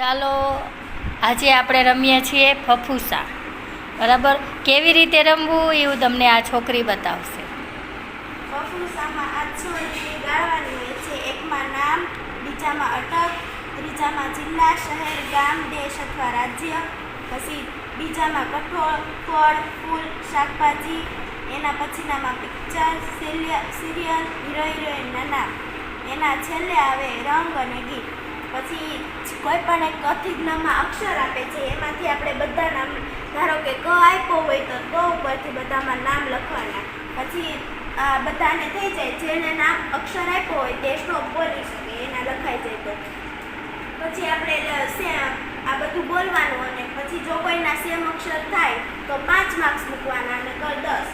ચાલો આજે આપણે રમીએ છીએ ફફૂસા. બરાબર, કેવી રીતે રમવું એવું તમને આ છોકરી બતાવશે. ફફૂસામાં આ 6 રીતે ગાળવાની હોય છે. એકમાં નામ, બીજામાં અટક, ત્રીજામાં જિલ્લા, શહેર, ગામ, દેશ અથવા રાજ્ય, પછી બીજામાં કઠોળ, ફળ, ફૂલ, શાકભાજી, એના પછીનામાં પિક્ચર, સિરિયલ, હીરો હિરોઈનના નામ, એના છેલ્લે આવે રંગ અને ગીત. પછી કોઈ પણ એક કથિજ્ઞમાં અક્ષર આપે છે, એમાંથી આપણે બધા નામ, ધારો કે ક આપ્યો હોય તો ક ઉપરથી બધામાં નામ લખવાના. પછી આ બધાને થઈ જાય, જેને નામ અક્ષર આપ્યો હોય તે સ્ટોપ બોલી શકે, એના લખાઈ જાય તો પછી આપણે આ બધું બોલવાનું. અને પછી જો કોઈના સેમ અક્ષર થાય તો 5 માર્ક્સ મૂકવાના અને 10.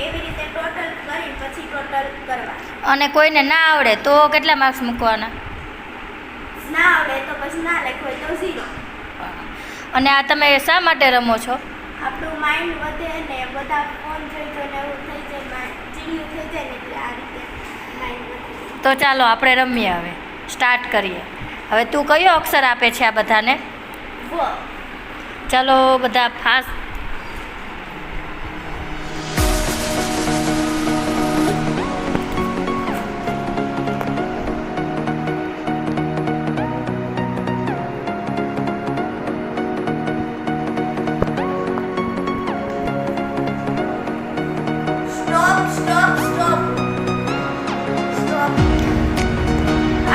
એવી રીતે ટોટલ કરીને પછી ટોટલ કરવા. અને કોઈને ના આવડે તો કેટલા માર્ક્સ મૂકવાના? ના આવડે તો પછી ના લખ્યો હોય તો 0. અને આ તમે શા માટે રમો છો? આપણું માઇન્ડ વધે ને, બધા ફોન જોઈ જોઈને એવું થઈ જાય, ચીડિયું થઈ જાય ને, એટલે આ રીતે માઇન્ડ વધે. તો ચાલો આપણે રમીએ, હવે સ્ટાર્ટ કરીએ. હવે તું કયો અક્ષર આપે છે આ બધાને? વ. ચાલો બધા ફાસ્ટ.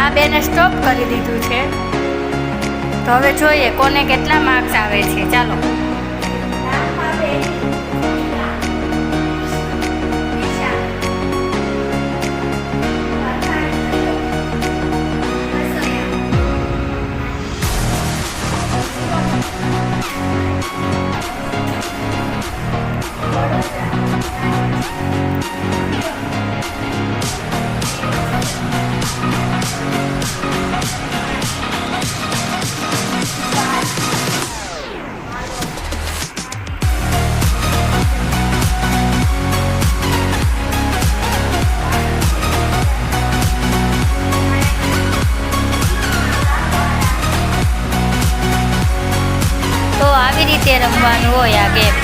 આ બેને સ્ટોપ કરી દીધું છે. તો હવે જોઈએ કોને કેટલા માર્ક્સ આવે છે. ચાલો. તો આવી રીતે રમવાનું હોય આ ગેમ.